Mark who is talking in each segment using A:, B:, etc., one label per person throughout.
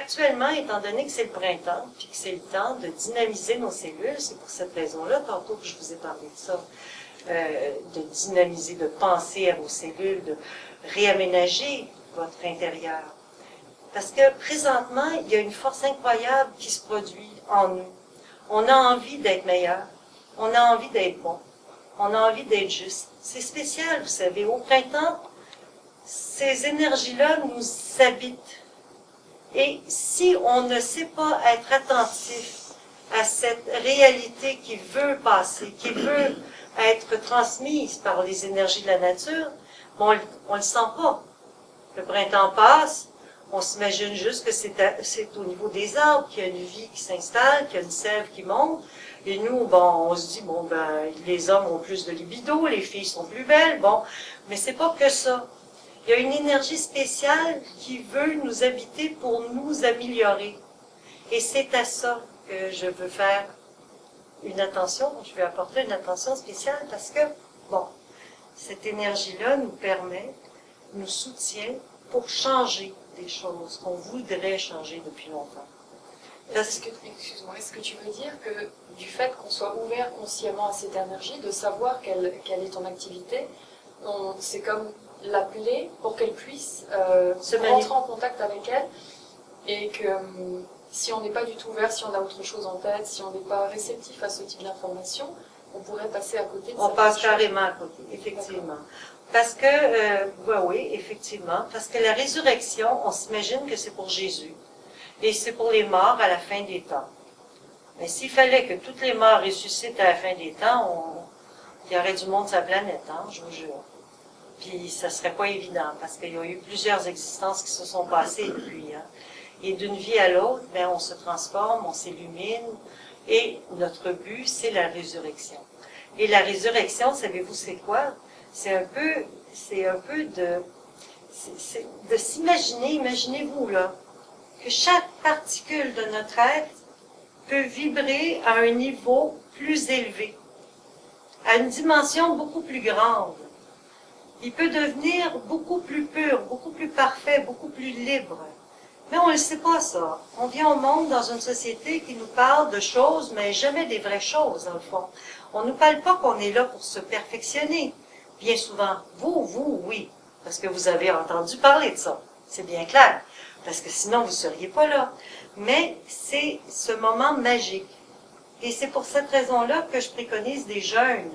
A: actuellement, étant donné que c'est le printemps, puis que c'est le temps de dynamiser nos cellules, c'est pour cette raison-là, tantôt que je vous ai parlé de ça, de dynamiser, de penser à vos cellules, de réaménager votre intérieur. Parce que présentement, il y a une force incroyable qui se produit en nous. On a envie d'être meilleur, on a envie d'être bon, on a envie d'être juste. C'est spécial, vous savez. Au printemps, ces énergies-là nous habitent. Et si on ne sait pas être attentif à cette réalité qui veut passer, qui veut être transmise par les énergies de la nature, bon, on ne le sent pas. Le printemps passe, on s'imagine juste que c'est au niveau des arbres qu'il y a une vie qui s'installe, qu'il y a une sève qui monte. Et nous, bon, on se dit, bon, ben, les hommes ont plus de libido, les filles sont plus belles, bon. Mais c'est pas que ça. Il y a une énergie spéciale qui veut nous habiter pour nous améliorer. Et c'est à ça que je veux faire une attention, je vais apporter une attention spéciale parce que, bon, cette énergie-là nous permet, nous soutient pour changer des choses qu'on voudrait changer depuis longtemps.
B: Excuse-moi, est-ce que tu veux dire que du fait qu'on soit ouvert consciemment à cette énergie, de savoir quelle est ton activité, c'est comme l'appeler pour qu'elle puisse rentrer en contact avec elle, et que si on n'est pas du tout ouvert, si on a autre chose en tête, si on n'est pas réceptif à ce type d'information, on pourrait passer à côté de ça.
A: On passe carrément à côté, effectivement. Parce que, oui, effectivement, parce que la résurrection, on s'imagine que c'est pour Jésus, et c'est pour les morts à la fin des temps. Mais s'il fallait que toutes les morts ressuscitent à la fin des temps, il y aurait du monde sur la planète, hein, je vous jure. Puis ça serait pas évident, parce qu'il y a eu plusieurs existences qui se sont passées depuis. Hein. Et d'une vie à l'autre, ben, on se transforme, on s'illumine, et notre but, c'est la résurrection. Et la résurrection, savez-vous c'est quoi? C'est un peu de s'imaginer, imaginez-vous là, que chaque particule de notre être peut vibrer à un niveau plus élevé, à une dimension beaucoup plus grande. Il peut devenir beaucoup plus pur, beaucoup plus parfait, beaucoup plus libre. Mais on ne le sait pas, ça. On vient au monde dans une société qui nous parle de choses, mais jamais des vraies choses, dans le fond. On ne nous parle pas qu'on est là pour se perfectionner. Bien souvent, vous, oui, parce que vous avez entendu parler de ça. C'est bien clair. Parce que sinon, vous ne seriez pas là. Mais c'est ce moment magique. Et c'est pour cette raison-là que je préconise des jeûnes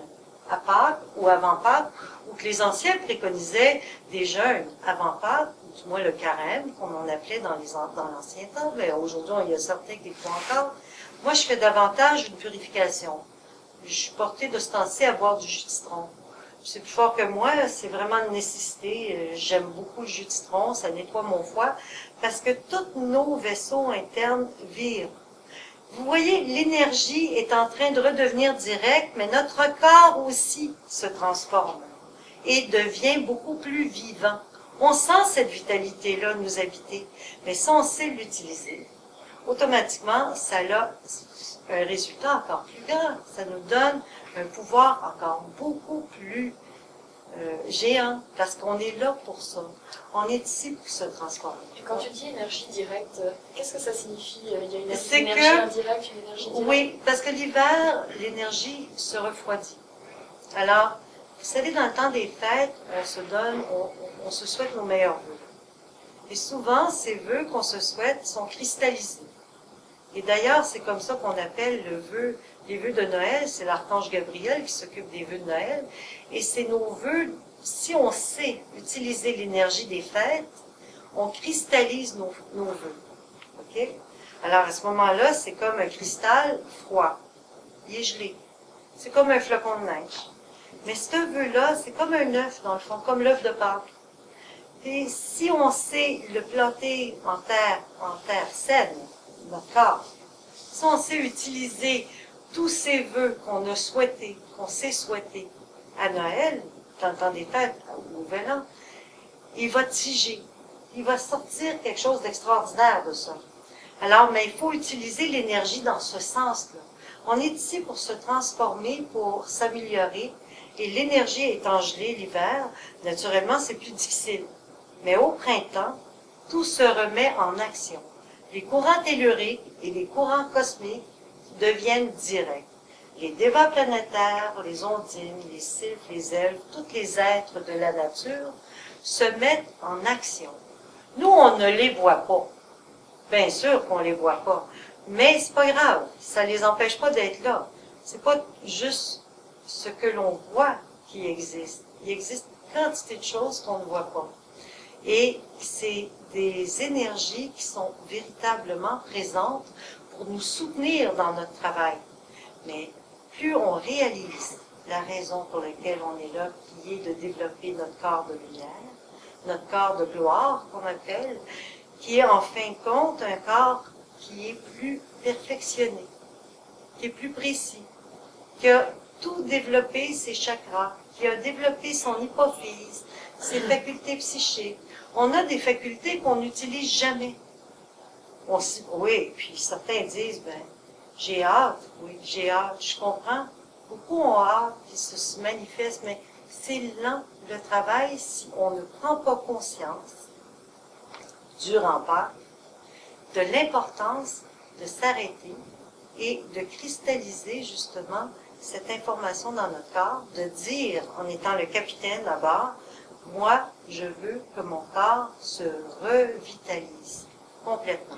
A: à Pâques ou avant Pâques, ou que les anciens préconisaient des jeûnes avant Pâques, du moins le carême, comme on appelait dans l'ancien temps, mais aujourd'hui, il y a certains qui le font encore. Moi, je fais davantage une purification. Je suis portée de ce temps-ci à boire du jus de citron. C'est plus fort que moi, c'est vraiment une nécessité. J'aime beaucoup le jus de citron, ça nettoie mon foie, parce que tous nos vaisseaux internes virent. Vous voyez, l'énergie est en train de redevenir directe, mais notre corps aussi se transforme et devient beaucoup plus vivant. On sent cette vitalité-là nous habiter, mais si on sait l'utiliser, automatiquement, ça a un résultat encore plus grand. Ça nous donne un pouvoir encore beaucoup plus géant, parce qu'on est là pour ça. On est ici pour se transformer.
B: Et quand tu dis énergie directe, qu'est-ce que ça signifie? Il y a une énergie indirecte, une énergie directe?
A: Oui, parce que l'hiver, l'énergie se refroidit. Alors, vous savez, dans le temps des fêtes, on se souhaite nos meilleurs vœux. Et souvent, ces vœux qu'on se souhaite sont cristallisés. Et d'ailleurs, c'est comme ça qu'on appelle les vœux de Noël. C'est l'archange Gabriel qui s'occupe des vœux de Noël. Et c'est nos vœux, si on sait utiliser l'énergie des fêtes, on cristallise nos vœux. OK? Alors, à ce moment-là, c'est comme un cristal froid. Il est gelé. C'est comme un flocon de neige. Mais ce vœu-là, c'est comme un œuf, dans le fond, comme l'œuf de Pâques. Et si on sait le planter en terre saine, notre corps, si on sait utiliser tous ces vœux qu'on a souhaités, qu'on sait souhaiter à Noël, dans le temps des fêtes, au Nouvel An, il va tiger. Il va sortir quelque chose d'extraordinaire de ça. Alors, mais il faut utiliser l'énergie dans ce sens-là. On est ici pour se transformer, pour s'améliorer, et l'énergie étant gelée l'hiver, naturellement, c'est plus difficile. Mais au printemps, tout se remet en action. Les courants telluriques et les courants cosmiques deviennent directs. Les dévas planétaires, les ondines, les sylphes, les elfes, tous les êtres de la nature se mettent en action. Nous, on ne les voit pas. Bien sûr qu'on les voit pas. Mais c'est pas grave. Ça les empêche pas d'être là. C'est pas juste ce que l'on voit qui existe. Il existe une quantité de choses qu'on ne voit pas. Et c'est des énergies qui sont véritablement présentes pour nous soutenir dans notre travail. Mais plus on réalise la raison pour laquelle on est là, qui est de développer notre corps de lumière, notre corps de gloire qu'on appelle, qui est en fin de compte un corps qui est plus perfectionné, qui est plus précis, qui a tout développé ses chakras, qui a développé son hypophyse, ses facultés psychiques. On a des facultés qu'on n'utilise jamais. Oui, puis certains disent, ben, j'ai hâte, oui, j'ai hâte, je comprends. Beaucoup ont hâte, puis ça se manifeste, mais c'est lent le travail si on ne prend pas conscience du rempart, de l'importance de s'arrêter et de cristalliser justement cette information dans notre corps, de dire, en étant le capitaine d'abord, moi, je veux que mon corps se revitalise complètement.